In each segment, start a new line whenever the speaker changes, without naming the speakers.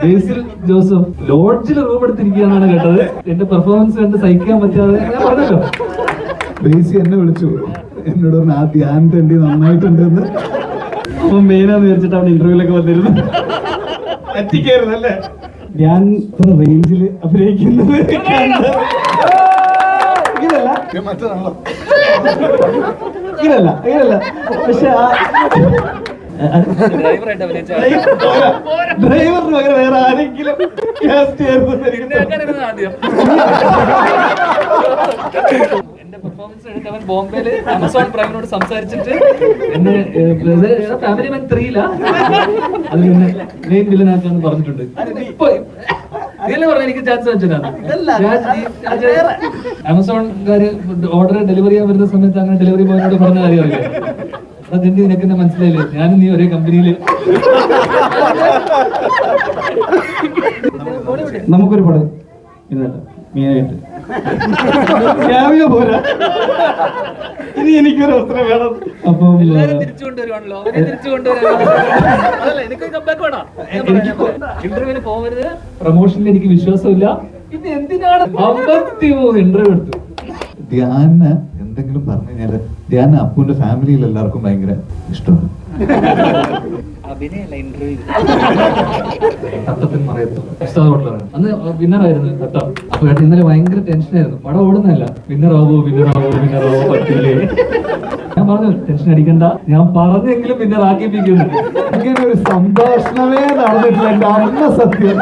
ബേസിൽ Joseph ലോഡ്ജിൽ room എടുത്തിരിക്കുകയെന്നാണ് കേട്ടത്. എന്റെ പെർഫോമൻസ് കണ്ട് സഹിക്കാൻ പറ്റാതെ ഞാൻ പറഞ്ഞല്ലോ.
ബേസി എന്നെ വിളിച്ചു, എന്നോട് പറഞ്ഞു ആ ധ്യാൻ തണ്ടി നന്നായിട്ടുണ്ട് എന്ന്.
അപ്പൊ മെയിനാന്ന് വിചാരിച്ചിട്ട് അവൻ ഇന്റർവ്യൂലൊക്കെ വന്നിരുന്നു. എത്തിക്കായിരുന്നല്ലേ ഞാൻ ഇത്ര റേഞ്ചിൽ അഭിനയിക്കുന്നത്. ഇങ്ങനല്ല പക്ഷെ ഡ്രൈവറിന് പകരം വേറെ ആരെങ്കിലും എന്റെ പെർഫോമൻസ് എടുത്ത് അവൻ ബോംബെയില് ആമസോൺ പ്രൈമിനോട് സംസാരിച്ചിട്ട് എന്നെ ഫാമിലി മാൻ 3 അത് പിന്നെ മെയിൻ വില്ലനാക്കാന്ന് പറഞ്ഞിട്ടുണ്ട്. എനിക്ക് ചാൻസ് വെച്ചതാണ്. ആമസോൺകാര് ഓർഡർ ഡെലിവറി ചെയ്യാൻ വരുന്ന സമയത്ത് അങ്ങനെ ഡെലിവറി ബോയിനോട് പറഞ്ഞ കാര്യമല്ലേ, അതെന്ത് നിനക്ക് എന്നെ മനസ്സിലായില്ലേ, ഞാനും നീ ഒരേ കമ്പനിയില്. നമുക്കൊരു പടം ഇതല്ല മെയിനായിട്ട് ക്യാമിയോ പോരാ, ഇനി എനിക്കൊരു അവസരം വേണം. അപ്പം ഇന്റർവ്യൂവിന് പോകരുത്, പ്രൊമോഷനിൽ എനിക്ക് വിശ്വാസമില്ല. ഇത് എന്തിനാണ് 53 ഇന്റർവ്യൂ എടുത്തു.
ധ്യാന് എന്തെങ്കിലും പറഞ്ഞു കഴിഞ്ഞാല് ധ്യാൻ അപ്പുവിന്റെ ഫാമിലിയിൽ എല്ലാവർക്കും ഭയങ്കര ഇഷ്ടമാണ്.
അന്ന് വിന്നറായിരുന്നു തട്ടം. അപ്പൊ ഇന്നലെ ഭയങ്കര ടെൻഷനായിരുന്നു, പടം ഓടുന്നല്ല, വിന്നറാവോ പറ്റില്ലേ. ഞാൻ പറഞ്ഞു ടെൻഷൻ അടിക്കണ്ട, ഞാൻ പറഞ്ഞെങ്കിലും വിന്നർ ആക്കിപ്പിക്കുന്നു.
ഇങ്ങനെ ഒരു സംഭാഷണമേ നടന്നിട്ടില്ല എന്റെ അമ്മ സത്യം.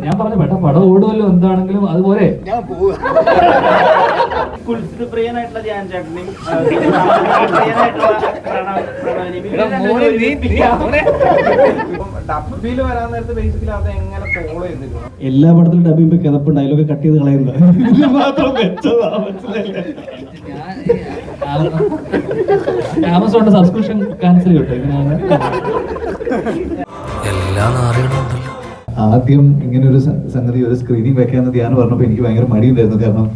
ഞാൻ പറഞ്ഞു വേണ്ട പടം ഓടുമല്ലോ, എന്താണെങ്കിലും അതുപോലെ.
എല്ലാ പടത്തിലും ഡബിംഗ് കിതപ്പുണ്ട്, അതിലൊക്കെ കട്ട് ചെയ്ത് കളയുന്നത്
ആമസോണിന്റെ സബ്സ്ക്രിപ്ഷൻ ക്യാൻസൽ ചെയ്യട്ടെ.
ആദ്യം ഇങ്ങനെ ഒരു സംഗതി ഒരു സ്ക്രീനിങ് വെക്കാന്ന് ധ്യാനം പറഞ്ഞപ്പോ എനിക്ക് ഭയങ്കര മടിയുണ്ടായിരുന്നു. കാരണം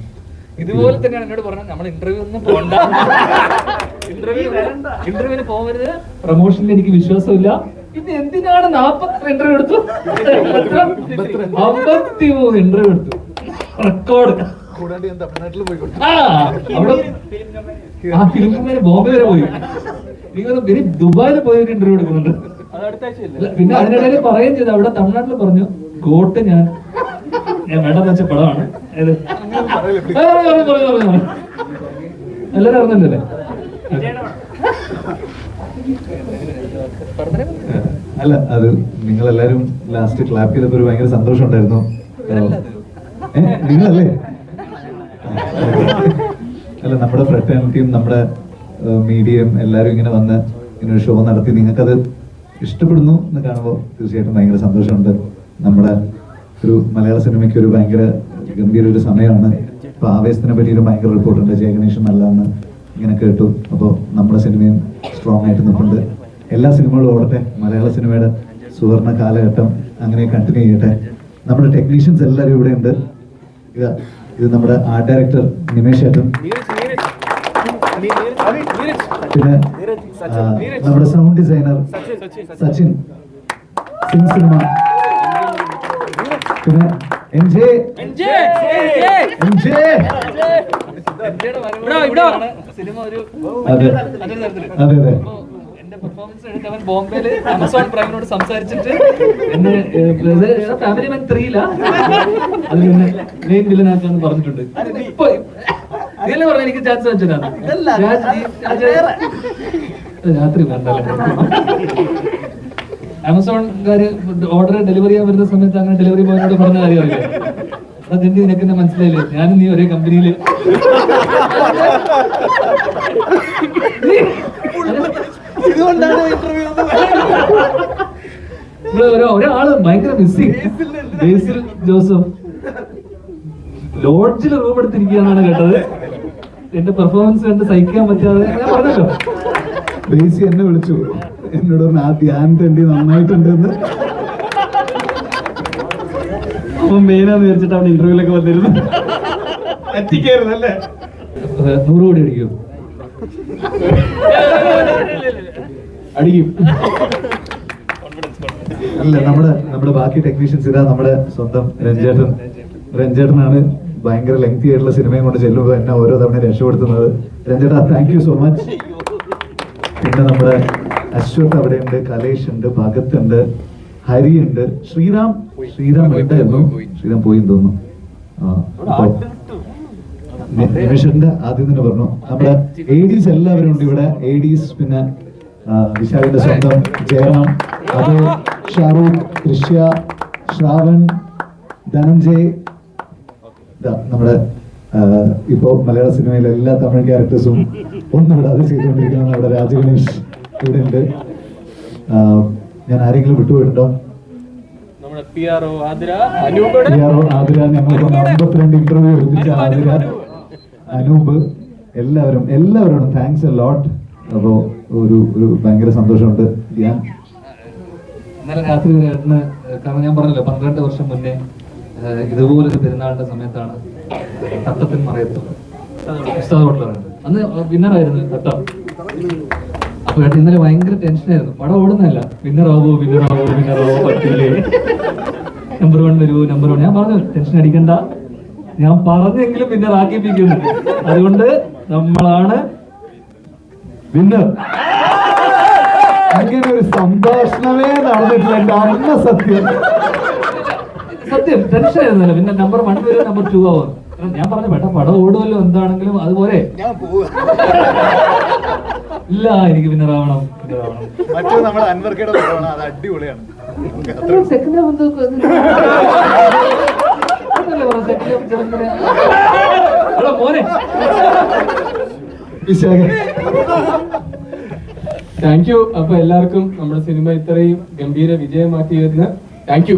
ഇതുപോലെ തന്നെയാണ് എന്നോട് പറഞ്ഞത്, നമ്മൾ ഇന്റർവ്യൂ ഒന്നും പോകണ്ട, ഇന്റർവ്യൂവിന് പോകരുത്, പ്രൊമോഷനിൽ എനിക്ക് വിശ്വാസമില്ല. ഇത് എന്തിനാണ് 40 ഇന്റർവ്യൂ എടുത്തു, 53 ഇന്റർവ്യൂ എടുത്തു, റെക്കോർഡ്. ആ ഫിലിം കമ്പനി ബോംബെ വരെ പോയി, ഇനി ദുബായിൽ പോയി ഒരു ഇന്റർവ്യൂ എടുക്കുന്നുണ്ട്. പിന്നെ അതിനിടയിൽ പറയുകയും ചെയ്തു, അവിടെ തമിഴ്നാട്ടിൽ പറഞ്ഞു ഗോട്ട് ഞാൻ വേണ്ടെന്ന് വെച്ച പടമാണ്. എല്ലാരും അറിഞ്ഞല്ലേ?
അല്ല, അത് നിങ്ങളെല്ലാരും ലാസ്റ്റ് ക്ലാപ്പ് ചെയ്തപ്പോ ഒരു ഭയങ്കര സന്തോഷം ഉണ്ടായിരുന്നു. നിങ്ങളല്ലേ? അല്ല, നമ്മുടെ ഫ്രട്ടേണിറ്റിയും നമ്മുടെ മീഡിയയും എല്ലാരും ഇങ്ങനെ വന്ന് ഇങ്ങനെ ഒരു ഷോ നടത്തി നിങ്ങൾക്കത് ഇഷ്ടപ്പെടുന്നു എന്ന് കാണുമ്പോൾ തീർച്ചയായിട്ടും ഭയങ്കര സന്തോഷമുണ്ട്. നമ്മുടെ ഒരു മലയാള സിനിമയ്ക്ക് ഒരു ഭയങ്കര ഗംഭീര ഒരു സമയമാണ്. ഇപ്പൊ ആവേശത്തിനെ പറ്റി ഒരു ഭയങ്കര റിപ്പോർട്ടുണ്ട്, ജയഗണേഷൻ നല്ലതെന്ന് ഇങ്ങനെ കേട്ടു. അപ്പോൾ നമ്മുടെ സിനിമയും സ്ട്രോങ് ആയിട്ട് നിൽപ്പുണ്ട്. എല്ലാ സിനിമകളും ഓടട്ടെ, മലയാള സിനിമയുടെ സുവർണ കാലഘട്ടം അങ്ങനെ കണ്ടിന്യൂ ചെയ്യട്ടെ. നമ്മുടെ ടെക്നീഷ്യൻസ് എല്ലാവരും ഇവിടെ ഉണ്ട്. ഇത് നമ്മുടെ ആർട്ട് ഡയറക്ടർ നിമേഷ് ഏട്ടൻ, പിന്നെ നമ്മുടെ sound designer Sachin, Singh cinema, പിന്നെ എൻജെ. അതെ അതെ അതെ.
എന്റെ പെർഫോമൻസ് എടുത്ത് അവൻ ബോംബെയില് ആമസോൺ പ്രൈമിനോട് സംസാരിച്ചിട്ട് എന്നെ ഫാമിലി മാൻ 3 അത് പിന്നെ മെയിൻ വില്ലനാക്കാന്ന് പറഞ്ഞിട്ടുണ്ട്. ഇപ്പൊ ഇതല്ലേ പറഞ്ഞ എനിക്ക് ചാൻസ് വെച്ചതാണ്. രാത്രി വേണ്ടല്ലേ, ആമസോൺകാര് ഓർഡർ ഡെലിവറി ചെയ്യാൻ വരുന്ന സമയത്ത് അങ്ങനെ ഡെലിവറി ബോയിനോട് പറഞ്ഞ കാര്യമല്ലേ, അതെന്ത് നിനക്ക് എന്നെ മനസ്സിലായില്ലേ, ഞാനും നീ ഒരേ കമ്പനിയില്. ഒരാള് ഭയങ്കര മിസ്സിങ്, ബേസിൽ ജോസഫ് ലോഡ്ജിൽ റൂം എടുത്തിരിക്കുകയെന്നാണ് കേട്ടത്. എന്റെ പെർഫോമൻസ് കണ്ട് സഹിക്കാൻ പറ്റാതെ ഞാൻ പറഞ്ഞല്ലോ.
ബേസി എന്നെ വിളിച്ചു, എന്നോട് പറഞ്ഞു ആ ധ്യാൻ തണ്ടി നന്നായിട്ടുണ്ട് എന്ന്.
അപ്പൊ മെയിനാന്ന് വിചാരിച്ചിട്ട് അവൻ ഇന്റർവ്യൂലൊക്കെ വന്നിരുന്നു. എത്തിക്കായിരുന്നല്ലേ? 100 കോടി അടിക്കും, അടിക്കും.
അല്ല നമ്മുടെ ബാക്കി ടെക്നീഷ്യൻസ് ഇതാ നമ്മുടെ സ്വന്തം രഞ്ജേട്ടനാണ് ഭയങ്കര ലെങ്തി ആയിട്ടുള്ള സിനിമയും കൊണ്ട് ചെല്ലുമ്പോൾ എന്നെ ഓരോ തവണ രക്ഷപ്പെടുത്തുന്നത്. രഞ്ജേട്ടാ താങ്ക് യു സോ മച്ച്. പിന്നെ നമ്മുടെ അശ്വത് അവിടെയുണ്ട്, കലേഷ് ഉണ്ട്, ഭഗത് ഉണ്ട്, ഹരി ഉണ്ട്, ശ്രീറാം ഉണ്ടായിരുന്നു. ശ്രീറാം പോയി തോന്നുന്നു. നിമിഷന്റെ ആദ്യം തന്നെ പറഞ്ഞു. നമ്മുടെ ADs എല്ലാവരും ഉണ്ട് ഇവിടെ. ADs പിന്നെ വിശാഖിന്റെ സ്വന്തം ജയറാം, അത് ഷാറൂഖ്, ദൃശ്യ, ശ്രാവൺ, ധനഞ്ജയ്, നമ്മുടെ ഇപ്പോ മലയാള സിനിമയിലെ എല്ലാ തമിഴ് ക്യാരക്ടേഴ്സും ഒന്നും വിടാതെ ചെയ്തുകൊണ്ടിരിക്കുന്ന നമ്മുടെ രാജഗണേഷ് ഇവിടെ ഉണ്ട്. ഞാൻ ആരെങ്കിലും വിട്ടുപോയിട്ടുണ്ടോ?
PRO ആതിര,
ഞങ്ങൾക്ക് 52 ഇന്റർവ്യൂ എടുപ്പിച്ച ആതിര, അനൂപ്, എല്ലാവരും താങ്ക്സ് എ ലോട്ട്. അപ്പോ ഒരു ഭയങ്കര സന്തോഷമുണ്ട്. ഞാൻ
ഇന്നലെ രാത്രി ഏട്ടന്, കാരണം ഞാൻ പറഞ്ഞല്ലോ 12 വർഷം മുന്നേ ഇതുപോലൊരു പെരുന്നാളിന്റെ സമയത്താണ് തട്ടത്തിൻ മറയത്ത് ഉസ്താദ് ഹോട്ടലാണ്. അന്ന് വിന്നറായിരുന്നു തട്ടം. അപ്പൊ ഏട്ടൻ ഇന്നലെ ഭയങ്കര ടെൻഷനായിരുന്നു. പടം ഓടുന്നതല്ല, വിന്നറാവോ പറ്റില്ലേ, നമ്പർ 1 വരൂ, നമ്പർ 1. ഞാൻ പറഞ്ഞു ടെൻഷൻ അടിക്കണ്ട, ഞാൻ പറഞ്ഞെങ്കിലും വിന്നർ ആക്കിപ്പിക്കുന്നു. അതുകൊണ്ട് നമ്മളാണ് വിന്നർ.
അങ്ങനെ ഒരു സംഭാഷണമേ നടന്നിട്ടില്ല എന്റെ അമ്മ.
സത്യം ടെൻഷൻ ആയിരുന്നല്ലോ. പിന്നെ നമ്പർ 1 വരും, നമ്പർ 2 ആവും. ഞാൻ പറഞ്ഞു വേണ്ട, പടം ഓടുമല്ലോ, എന്താണെങ്കിലും അതുപോലെ. ഇല്ല, എനിക്ക് വിന്നറാവണം.
അടിപൊളിയാണ്.
മോനെ
താങ്ക് യു. അപ്പൊ എല്ലാവർക്കും നമ്മുടെ സിനിമ ഇത്രയും ഗംഭീര വിജയമാക്കിയതിന് താങ്ക് യു.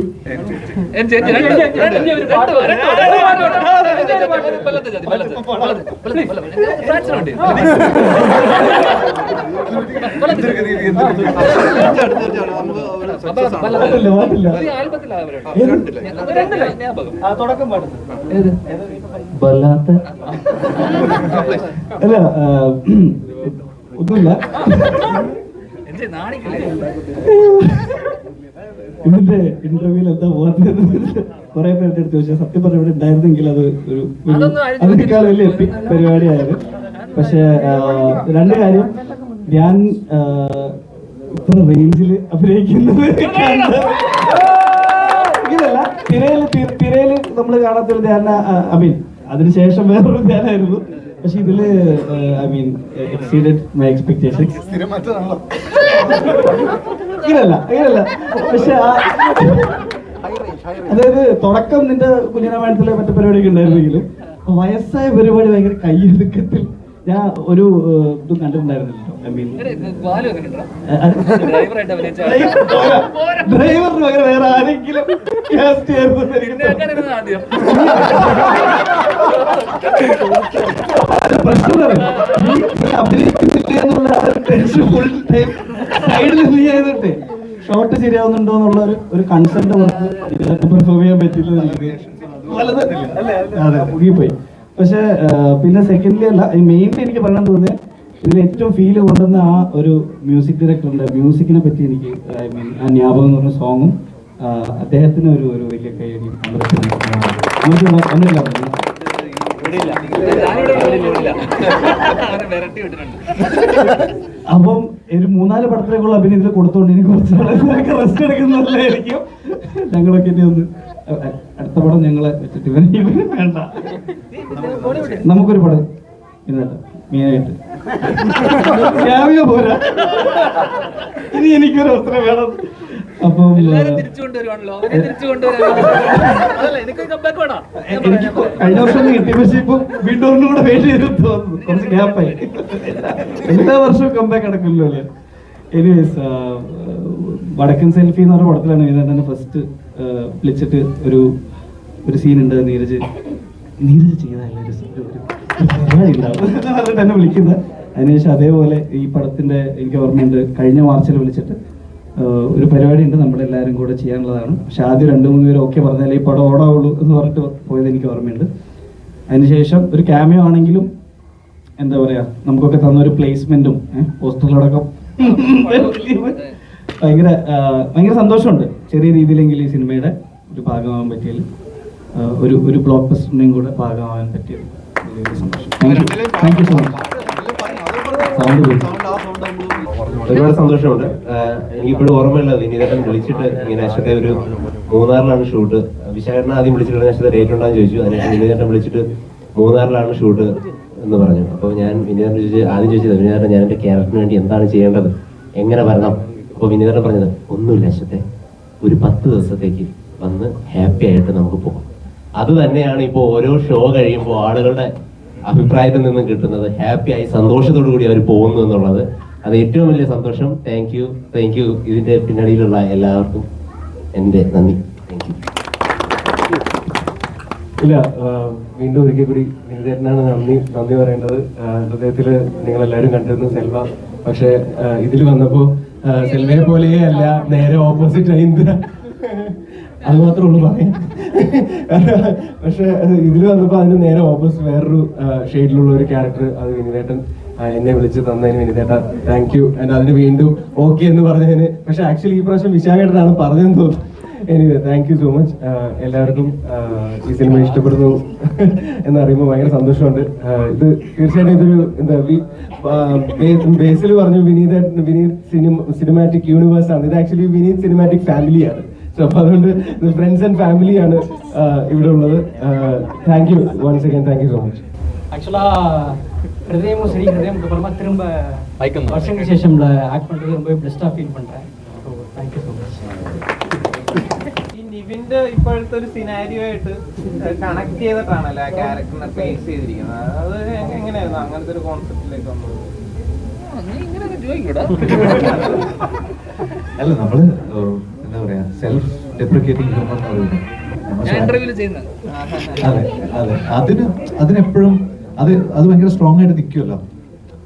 അല്ല ഒന്നുമില്ല. ഇതിന്റെ ഇന്റർവ്യൂവിൽ എന്താ പോകുന്നത് കുറെ പേരുടെ അടുത്ത് ചോദിച്ചാൽ സത്യം പറഞ്ഞ ഇവിടെ ഉണ്ടായിരുന്നെങ്കിൽ അത് അതിനേക്കാൾ വലിയ എപ്പിക് പരിപാടിയായത്. പക്ഷെ 2 കാര്യം, ഞാൻ ഇത്ര റേഞ്ചിൽ അഭിനയിക്കുന്നത് ഇങ്ങനല്ല. തിരയില് നമ്മൾ കാണാത്തൊരു ധ്യാന, ഐ മീൻ അതിനുശേഷം വേറൊരു ധ്യാനായിരുന്നു. പക്ഷെ ഇതില് I mean exceeded my expectations. അങ്ങനല്ല. പക്ഷെ അതായത് തുടക്കം നിന്റെ കുഞ്ഞിനാമയത്തിലെ മറ്റു പരിപാടിയൊക്കെ ഉണ്ടായിരുന്നെങ്കിലും വയസ്സായ പരിപാടി ഭയങ്കര കയ്യൊതുക്കത്തിൽ ഞാൻ ഒരു ഇതും കണ്ടിട്ടുണ്ടായിരുന്നില്ല. ഐ മീൻ ഡ്രൈവറിന് പകരം വേറെ ആരെങ്കിലും കാസ്റ്റ് അഭിനയിക്കുന്നില്ല എന്നുള്ള ടെൻഷൻ ഫുൾ ടൈം സൈഡിൽ നീ ആയതുകൊണ്ട് ഷോട്ട് ശരിയാവുന്നുണ്ടോ എന്നുള്ള ഒരു കൺസെന്റ് പുറത്ത് പെർഫോം ചെയ്യാൻ പറ്റില്ല. അതെ മുങ്ങിപ്പോയി. പക്ഷെ പിന്നെ സെക്കൻഡ്ലി അല്ല, മെയിൻലി എനിക്ക് പറയാൻ തോന്നിയത് ഇതിൽ ഏറ്റവും ഫീൽ കൊണ്ടുവന്ന ആ ഒരു മ്യൂസിക് ഡയറക്ടറിന്റെ മ്യൂസിക്കിനെ പറ്റി എനിക്ക് ഐ മീൻ ആ ജ്ഞാപകം എന്ന് പറഞ്ഞ സോങ്ങും അദ്ദേഹത്തിന് ഒരു വലിയ കൈയടി. അപ്പം ഒരു 3-4 പടത്തിലേക്കുള്ള അഭിനയത്തിൽ കൊടുത്തോണ്ട് ഇനി കുറച്ച് റെസ്റ്റ് എടുക്കുന്നതായിരിക്കും. ഞങ്ങളൊക്കെ ഇനി ഒന്ന് അടുത്ത പടം ഞങ്ങളെ വെച്ചിട്ട് വേണ്ട, നമുക്കൊരു പടം ഇന്നത്തെ മെയിനായിട്ട് ക്യാമിയോ പോരാ, ഇനി എനിക്കൊരു അവസരം വേണം. അപ്പം കഴിഞ്ഞ വർഷം കിട്ടി, പക്ഷെ ഇപ്പൊ വീണ്ടും ഒന്നുകൂടെ വെയിറ്റ് ചെയ്ത് തോന്നുന്നു, കുറച്ച് ഗ്യാപ്പായി. എല്ലാ വർഷവും കമ്പാക്ക് നടക്കില്ലോ അല്ലേ. എനിവേസ് വടക്കൻ സെൽഫി എന്ന് പറഞ്ഞ പടത്തിലാണ് ഇതിനെ ഫസ്റ്റ് വിളിച്ചിട്ട് ഒരു സീൻ ഉണ്ട്. നീരജ് ചെയ്തതല്ലേ തന്നെ വിളിക്കുന്നത്. അതിനുശേഷം അതേപോലെ ഈ പടത്തിന്റെ എനിക്ക് ഓർമ്മയുണ്ട്, കഴിഞ്ഞ മാർച്ചിൽ വിളിച്ചിട്ട് ഒരു പരിപാടി ഉണ്ട് നമ്മളെല്ലാവരും കൂടെ ചെയ്യാനുള്ളതാണ്. പക്ഷെ ആദ്യം 2-3 പേര് ഓക്കെ പറഞ്ഞാലേ ഈ പടം ഓടാവുള്ളൂ എന്ന് പറഞ്ഞിട്ട് പോയത് എനിക്ക് ഓർമ്മയുണ്ട്. അതിനുശേഷം ഒരു ക്യാമിയോ ആണെങ്കിലും എന്താ പറയാ, നമുക്കൊക്കെ തന്നൊരു പ്ലേസ്മെന്റും പോസ്റ്ററിലടക്കം ഭയങ്കര സന്തോഷമുണ്ട്. ചെറിയ രീതിയിലെങ്കിലും ഈ സിനിമയുടെ ഒരു ഭാഗമാകാൻ പറ്റിയതിൽ ഒരു ബ്ലോക്ക് ബസ്റ്ററിൻ്റെയും കൂടെ ഭാഗമാകാൻ പറ്റിയത് വലിയൊരു സന്തോഷം. Thank you so much.
ഒരുപാട് സന്തോഷമുണ്ട്. എനിക്കിപ്പോഴും ഓർമ്മയില്ല വിനീതൻ വിളിച്ചിട്ട് ഇങ്ങനെ അശ്വത്തെ ഒരു മൂന്നാറിലാണ് ഷൂട്ട്. വിശാഖനെ ആദ്യം വിളിച്ചിട്ട് അശ്വത്തെ ഡേറ്റ് ഉണ്ടാന്ന് ചോദിച്ചു. അതിനുശേഷം വിനീതൻ വിളിച്ചിട്ട് മൂന്നാറിലാണ് ഷൂട്ട് എന്ന് പറഞ്ഞു. അപ്പോൾ ഞാൻ വിനീതൻ ആദ്യം ചോദിച്ചത് വിനീതൻ ഞാൻ എൻ്റെ ക്യാരക്ടറിന് വേണ്ടി എന്താണ് ചെയ്യേണ്ടത്, എങ്ങനെ വരണം? അപ്പോൾ വിനീതൻ പറഞ്ഞത് ഒന്നുമില്ല അശ്വത്തെ, ഒരു 10 ദിവസത്തേക്ക് വന്ന് ഹാപ്പി ആയിട്ട് നമുക്ക് പോകാം. അത് തന്നെയാണ് ഇപ്പോൾ ഓരോ ഷോ കഴിയുമ്പോൾ ആളുകളുടെ അഭിപ്രായത്തിൽ നിന്നും കിട്ടുന്നത്. ഹാപ്പി ആയി സന്തോഷത്തോടു കൂടി അവർ പോകുന്നു എന്നുള്ളത് അത് ഏറ്റവും വലിയ സന്തോഷം. Thank you. ഇതിന്റെ പിന്നണിയിലുള്ള എല്ലാവർക്കും എൻ്റെ നന്ദി. Thank you.
ഇല്ല, വീണ്ടും ഒരിക്കൽ കൂടി വിനീതനാണ് നന്ദി പറയേണ്ടത്. ഹൃദയത്തിൽ നിങ്ങളെല്ലാവരും കണ്ടിരുന്നു സെൽവ, പക്ഷെ ഇതിൽ വന്നപ്പോൾ സെൽവയെ പോലെയേ അല്ല, നേരെ ഓപ്പോസിറ്റ് ആയി. അത് മാത്രമേ ഉള്ളൂ പറയാൻ. പക്ഷെ ഇതിൽ വന്നപ്പോൾ അതിന് നേരെ ഓപ്പോസിറ്റ് വേറൊരു ഷെയ്ഡിലുള്ള ഒരു ക്യാരക്ടർ അത് വിനീതേട്ടൻ എന്നെ വിളിച്ച് തന്നതിന് വിനീതേട്ട താങ്ക് യു. ആൻഡ് അതിന് വീണ്ടും ഓക്കെ എന്ന് പറഞ്ഞതിന്, പക്ഷെ ആക്ച്വലി ഈ പ്രാവശ്യം വിശാഖേട്ടനാണ് പറഞ്ഞതെന്ന് തോന്നുന്നു. Anyway thank you so much. എല്ലാവർക്കും ഈ സിനിമ ഇഷ്ടപ്പെടുന്നു എന്നറിയുമ്പോൾ ഭയങ്കര സന്തോഷമുണ്ട്. ഇത് തീർച്ചയായിട്ടും ഇതൊരു എന്താ ബേസിൽ പറഞ്ഞു വിനീത് സിനിമാറ്റിക് യൂണിവേഴ്സ് ആണ്. ഇത് ആക്ച്വലി വിനീത് സിനിമാറ്റിക് ഫാമിലിയാണ്. സോ അപ്പോൾ അതുകൊണ്ട് ഫ്രണ്ട്സ് ആൻഡ് ഫാമിലിയാണ് ഇവിടെ ഉള്ളത്. Thank you once again. Thank you so much.
ஆக்சுவலா ஹிருதயமும் சரி, ஹிருதயமுக்கு அப்புறமா திரும்ப வருஷங்களுக்கு சேஷம் ஆக்ட் பண்றது ரொம்ப பெஸ்டா ஃபீல் பண்றேன். So thank you so much.
ഈ നിവിന്റെ ഇപ്പോഴത്തെ ഒരു സിനാരിയോ ആയിട്ട് കണക്ട് ചെയ്തിട്ടാണല്ലോ ആ ക്യാരക്ടറിനെ പ്ലേസ് ചെയ്തിരിക്കുന്നത്. അത് എങ്ങനെയായിരുന്നു അങ്ങനത്തെ ഒരു കോൺസെപ്റ്റിലേക്ക് വന്നത്?
അല്ല, നമ്മള് എന്താ പറയാ, സെൽഫ് ഡെപ്രിക്കേറ്റിംഗ് ഹ്യൂമർ എന്ന് പറയുന്നത്. അതെ, അതിനെപ്പോഴും അത് ഭയങ്കര സ്ട്രോങ് ആയിട്ട് നിൽക്കുമല്ലോ.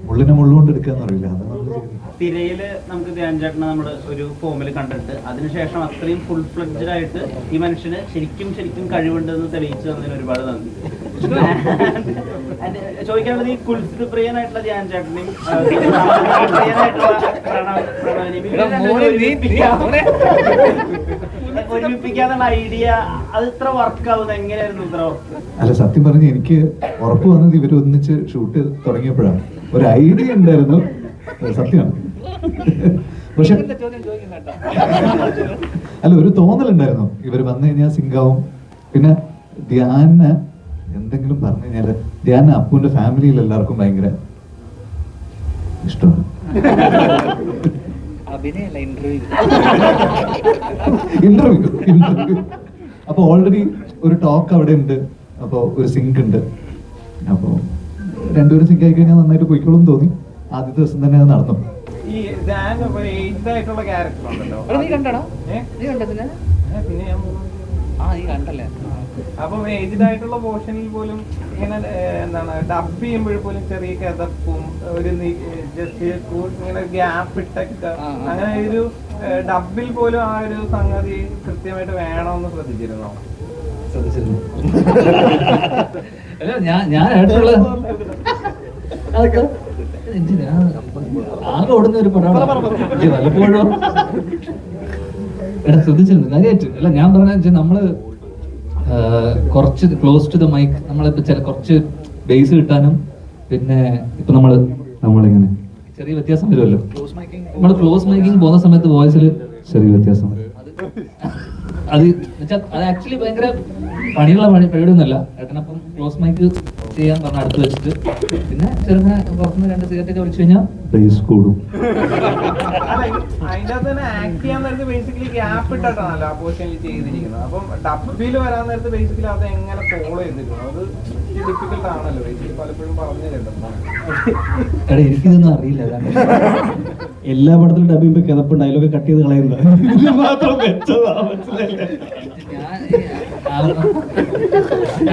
മുള്ളിനെ മുള്ളുകൊണ്ട് എടുക്കുക എന്ന് പറയില്ല, അത് നമ്മൾ
തിരയില് നമുക്ക് ധ്യാൻ ചേട്ടനെ നമ്മൾ ഒരു ഫോമിൽ കണ്ടിട്ട് അതിനുശേഷം അത്രയും ഫുൾ ഫ്ലെഡ്ജഡ് ആയിട്ട് ഈ മനുഷ്യന് ശരിക്കും കഴിവുണ്ടെന്ന് തെളിയിച്ചു തന്നതിന് ഒരുപാട് നന്ദി. ചോദിക്കാനുള്ളത് ഈ കുൽസിത് പ്രിയനായിട്ടുള്ള ധ്യാൻ ചേട്ടനെയും പ്രിയനായിട്ടുള്ള ഒരുമിപ്പിക്കാനുള്ള ഐഡിയ അത് ഇത്ര വർക്ക് ആവുന്നത് എങ്ങനെയായിരുന്നു ഇത്ര?
അല്ല, സത്യം പറഞ്ഞ് എനിക്ക് ഉറപ്പ് വന്നത് ഇവർ ഒന്നിച്ച് ഷൂട്ട് തുടങ്ങിയപ്പോഴാണ്. ഒരു ഐഡിയ ഉണ്ടായിരുന്നു, സത്യമാണ്. പക്ഷെ അല്ല, ഒരു തോന്നലുണ്ടായിരുന്നു ഇവർ വന്നു കഴിഞ്ഞാൽ സിങ്കാവും. പിന്നെ ധ്യാന എന്തെങ്കിലും പറഞ്ഞു കഴിഞ്ഞാല് ധ്യാന അപ്പുവിന്റെ ഫാമിലിയിൽ എല്ലാവർക്കും ഭയങ്കര ഇഷ്ടമാണ്. ഇന്റർവ്യൂ അപ്പൊ ഓൾറെഡി ഒരു ടോക്ക് അവിടെ ഉണ്ട്. അപ്പൊ ഒരു സിങ്ക് ഉണ്ട്. അപ്പൊ രണ്ടുപേരും സിങ്ക് ആയി കഴിഞ്ഞാൽ നന്നായിട്ട് പോയിക്കോളും തോന്നി. ആദ്യത്തെ ദിവസം തന്നെ അത് നടന്നു.
ഈ ഏജ്ഡ് ആയിട്ടുള്ള ക്യാരക്ടർ ഉണ്ടല്ലോ, അപ്പം ഏജ്ഡ് ആയിട്ടുള്ള പോർഷനിൽ പോലും ഇങ്ങനെ എന്താണ് ഡബ് ചെയ്യുമ്പോൾ പോലും ചെറിയ കഥപ്പും ഒരു ജസ്റ്റ് ഇങ്ങനെ ഗ്യാപ്പ് ഇട്ടൊക്കെ അങ്ങനെ ഒരു ഡബിൽ പോലും ആ ഒരു സംഗതി കൃത്യമായിട്ട് വേണമെന്ന് ശ്രദ്ധിച്ചിരുന്നോ?
അല്ല, ഞാനായിട്ടുള്ള ആകെ ഓടുന്ന ഒരു പടമാണ് വല്ലപ്പോഴും. എടാ ശ്രദ്ധിച്ചിരുന്നു കാര്യമായിട്ട്. അല്ല, ഞാൻ പറഞ്ഞ നമ്മള് കുറച്ച് ക്ലോസ് ടു ദ മൈക്ക് നമ്മളിപ്പോ കുറച്ച് ബേസ് കിട്ടാനും പിന്നെ ഇപ്പൊ നമ്മളിങ്ങനെ ചെറിയ വ്യത്യാസം വരുമല്ലോ. നമ്മൾ ക്ലോസ് മൈക്കിങ് പോകുന്ന സമയത്ത് വോയിസിൽ ചെറിയ വ്യത്യാസം. അത് ആക്ച്വലി ഭയങ്കര പണിയുള്ള പരിപാടിയൊന്നുമല്ല. ഏട്ടനപ്പം ക്ലോസ് മൈക്ക് ചെയ്യാൻ പറഞ്ഞ അടുത്ത് വെച്ചിട്ട് പിന്നെ ചെറുങ്ങനെ പുറത്തുനിന്ന് 2 സിഗരറ്റ് ഒക്കെ വലിച്ചു കഴിഞ്ഞാൽ ബേസ് കൂടും.
അതിന്റെ അകത്ത് തന്നെ ആക്ട് ചെയ്യാൻ നേരത്ത് ബേസിക്കലി ഗ്യാപ്പ് ഇട്ടിട്ടാണല്ലോ ആ പോർഷനിൽ ചെയ്തിരിക്കുന്നത്. അപ്പം ഡബിൽ വരാൻ നേരത്ത് ബേസിക്കലി അത് എങ്ങനെ ഫോളോ ചെയ്തിരിക്കുന്നു? അത് ഡിഫിക്കൽട്ട് ആണല്ലോ ബേസിക്കലി പലപ്പോഴും പറഞ്ഞു കേട്ടത്.
എടാ, എനിക്കിതൊന്നും അറിയില്ല.
എല്ലാ പടത്തിലും ഡബ് ചെയ്യുമ്പോൾ കിതപ്പ് ഡയലോഗ് കട്ട് ചെയ്ത് കളയുന്നത്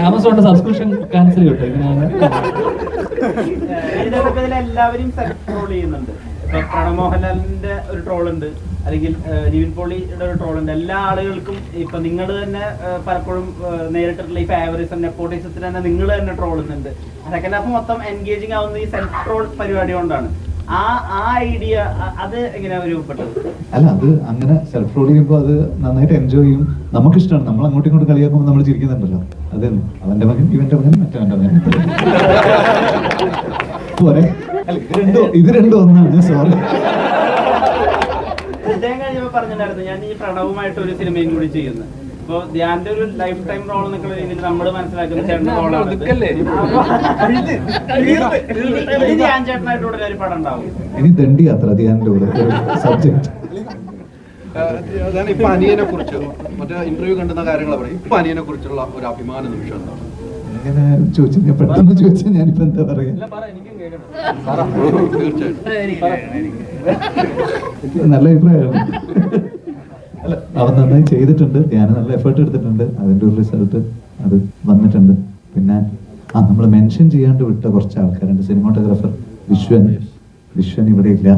ആമസോണിന്റെ സബ്സ്ക്രിപ്ഷൻ ക്യാൻസൽ ചെയ്യട്ടെ.
എല്ലാവരും സെൽഫ് ട്രോൾ ചെയ്യുന്നുണ്ട്. പ്രണവ് മോഹൻലാലിന്റെ ഒരു ട്രോൾ ഉണ്ട്, അല്ലെങ്കിൽ നിവിൻ പോളിയുടെ ഒരു ട്രോൾ ഉണ്ട്. എല്ലാ ആളുകൾക്കും ഇപ്പൊ നിങ്ങൾ തന്നെ പലപ്പോഴും നേരിട്ടുള്ള ഈ ഫേവറിസം നെപ്പോട്ടിസത്തിന് തന്നെ നിങ്ങൾ തന്നെ ട്രോളുന്നുണ്ട്. സെക്കൻഡ് ഹാഫ് മൊത്തം എൻഗേജിങ് ആവുന്ന ഈ സെൽഫ് ട്രോൾ പരിപാടി കൊണ്ടാണ്. ആ ഐഡിയ അത് എങ്ങനെയാ രൂപപ്പെട്ടത്?
അല്ല, അത് അങ്ങനെ സെൽഫ് റോൾ ചെയ്യുമ്പോൾ അത് നന്നായിട്ട് എൻജോയ് ചെയ്യും. നമുക്കിഷ്ടമാണ്. നമ്മൾ അങ്ങോട്ടും ഇങ്ങോട്ടും കളിയാക്കുമ്പോൾ നമ്മൾ ചിരിക്കുന്നുണ്ടല്ലോ. അത് അവന്റെ മകൻ ഇവന്റെ മകൻ മറ്റവന്റെ മകൻ പോരെ. ഇത് രണ്ടും ഒന്നാണ്. സോറി.
ഹൃദയം കഴിഞ്ഞപ്പോ പറഞ്ഞിട്ടുണ്ടായിരുന്നു ഞാൻ ഈ പ്രണവുമായിട്ട് ഒരു സിനിമയും കൂടി ചെയ്യുന്നു. ഇപ്പൊ ധ്യാന്റെ ഒരു ലൈഫ് ടൈം റോൾ എന്നൊക്കെ രീതിയിൽ നമ്മൾ മനസ്സിലാക്കുന്ന ചേട്ടന്റെ റോളാണ്. ധ്യാൻ ചേട്ടനായിട്ട് ഒരു പടം ഉണ്ടാവും.
ഇനി ദണ്ഡി യാത്ര ധ്യാനിന്റെ കൂടെ സബ്ജക്ട്.
ഇപ്പൊ അനിയനെ കുറിച്ച് മറ്റേ ഇന്റർവ്യൂ കണ്ടുന്ന കാര്യങ്ങളാണ് പറയുന്നത്. ഇപ്പൊ അനിയനെ കുറിച്ചുള്ള ഒരു അഭിമാന നിമിഷം എന്താണ്?
അങ്ങനെ ചോദിച്ചു, ഞാൻ പെട്ടെന്ന് ചോദിച്ചാൽ ഞാനിപ്പോ എന്താ പറയാ. നല്ല അഭിപ്രായമാണ്. അല്ല, അവൻ നന്നായി ചെയ്തിട്ടുണ്ട്. ഞാൻ നല്ല എഫേർട്ട് എടുത്തിട്ടുണ്ട്. അതിന്റെ ഒരു റിസൾട്ട് അത് വന്നിട്ടുണ്ട്. പിന്നെ നമ്മൾ മെൻഷൻ ചെയ്യാണ്ട് വിട്ട കുറച്ച് ആൾക്കാരുണ്ട്. സിനിമാറ്റോഗ്രാഫർ വിശ്വൻ ഇവിടെ ഇല്ല.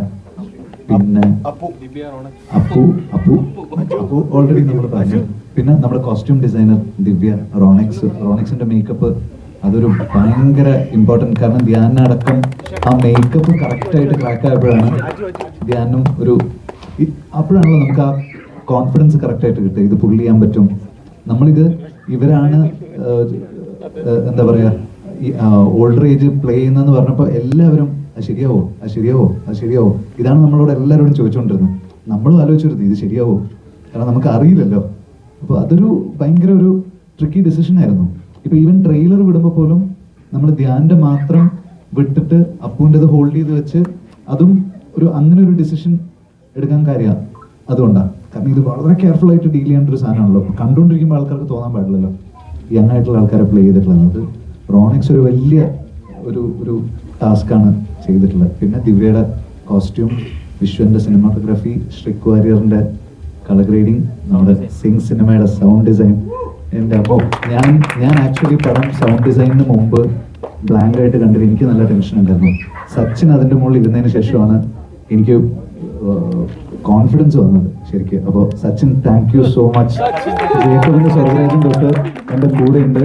പിന്നെ അപ്പു ഓൾറെഡി നമ്മൾ പറഞ്ഞു. പിന്നെ നമ്മുടെ കോസ്റ്റ്യൂം ഡിസൈനർ ദിവ്യ, റോണിക്സിന്റെ മേക്കപ്പ് അതൊരു ഭയങ്കര ഇമ്പോർട്ടൻറ്റ്. കാരണം ധ്യാനടക്കം ആ മേക്കപ്പ് കറക്റ്റായിട്ട് ക്രാക്ക് ആയപ്പോഴാണ് ധ്യാനും അപ്പോഴാണല്ലോ നമുക്ക് ആ കോൺഫിഡൻസ് കറക്റ്റായിട്ട് കിട്ടുക. ഇത് പുള്ള് ചെയ്യാൻ പറ്റും. നമ്മളിത് ഇവരാണ് എന്താ പറയാ ഈ ഓൾഡർ ഏജ് പ്ലേ ചെയ്യുന്നതെന്ന് പറഞ്ഞപ്പോൾ എല്ലാവരും അത് ശരിയാവോ ഇതാണ് നമ്മളോട് എല്ലാവരോടും ചോദിച്ചുകൊണ്ടിരുന്നത്. നമ്മളും ആലോചിച്ചിരുന്നു ഇത് ശരിയാവോ, കാരണം നമുക്ക് അറിയില്ലല്ലോ. അപ്പോൾ അതൊരു ഭയങ്കര ഒരു ട്രിക്കി ഡിസിഷൻ ആയിരുന്നു. ഇപ്പൊ ഈവൻ ട്രെയിലർ വിടുമ്പോൾ പോലും നമ്മൾ ധ്യാന്റെ മാത്രം വിട്ടിട്ട് അപ്പുവിൻ്റെത് ഹോൾഡ് ചെയ്ത് വെച്ച് അതും അങ്ങനെ ഒരു ഡിസിഷൻ എടുക്കാൻ കാര്യമാണ്. അതുകൊണ്ടാണ്. കാരണം ഇത് വളരെ കെയർഫുൾ ആയിട്ട് ഡീൽ ചെയ്യേണ്ട ഒരു സാധനമാണല്ലോ. കണ്ടുകൊണ്ടിരിക്കുമ്പോൾ ആൾക്കാർക്ക് തോന്നാൻ പാടില്ലല്ലോ യങ് ആയിട്ടുള്ള ആൾക്കാരെ പ്ലേ ചെയ്തിട്ടുള്ളത്. അത് റോണിക്സ് ഒരു വലിയ ഒരു ടാസ്ക്കാണ് ചെയ്തിട്ടുള്ളത്. പിന്നെ ദിവ്യയുടെ കോസ്റ്റ്യൂം, വിശ്വന്റെ സിനിമാറ്റോഗ്രാഫി, ശ്രിക് വാര്യറിന്റെ കളർ ഗ്രേഡിങ്, നമ്മുടെ സിംഗ് സിനിമയുടെ സൗണ്ട് ഡിസൈൻ. എൻ്റെ അപ്പോൾ ഞാൻ ആക്ച്വലി പടം സൗണ്ട് ഡിസൈനിന് മുമ്പ് ബ്ലാങ്ക് ആയിട്ട് കണ്ടിട്ട് എനിക്ക് നല്ല ടെൻഷൻ ഉണ്ടായിരുന്നു. സച്ചിൻ അതിൻ്റെ മുകളിൽ ഇരുന്നതിന് ശേഷമാണ് എനിക്ക് കോൺഫിഡൻസ് വന്നത് ശരിക്കും. അപ്പോൾ Sachin, thank you so much. ജേക്കബിന്റെ സ്വർഗരാജൻ തൊട്ട് എൻ്റെ കൂടെ ഉണ്ട്.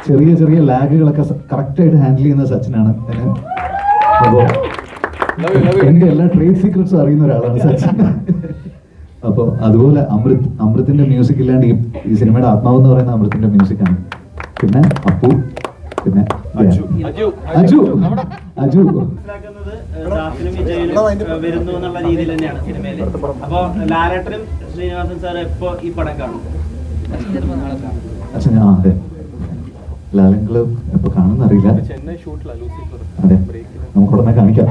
ചെറിയ ലാഗുകളൊക്കെ കറക്റ്റായിട്ട് ഹാൻഡിൽ ചെയ്യുന്ന സച്ചിനാണ്. അപ്പോൾ എൻ്റെ എല്ലാ ട്രേഡ് സീക്രട്സും അറിയുന്ന ഒരാളാണ് സച്ചിൻ. അപ്പോൾ അതുപോലെ അമൃത്തിന്റെ മ്യൂസിക് ഇല്ലാണ്ട് ഈ സിനിമയുടെ ആത്മാവ് എന്ന് പറയുന്ന അമൃത്തിന്റെ മ്യൂസിക്കാണ്. പിന്നെ അപ്പു, പിന്നെ അജു
മനസ്സിലാക്കുന്നത് ദാസിനും വിജയനും വരുന്നു എന്നുള്ള രീതിയിൽ തന്നെയാണ് സിനിമയില്. അപ്പൊ ലാലേട്ടനും ശ്രീനിവാസൻ സാർ എപ്പോ ഈ പടം കാണും?
അച്ഛൻ അതെ, ലാലങ്കള് എപ്പോ കാണുന്നറിയില്ല. അതെ, നമുക്ക് ഉടനെ കാണിക്കാം.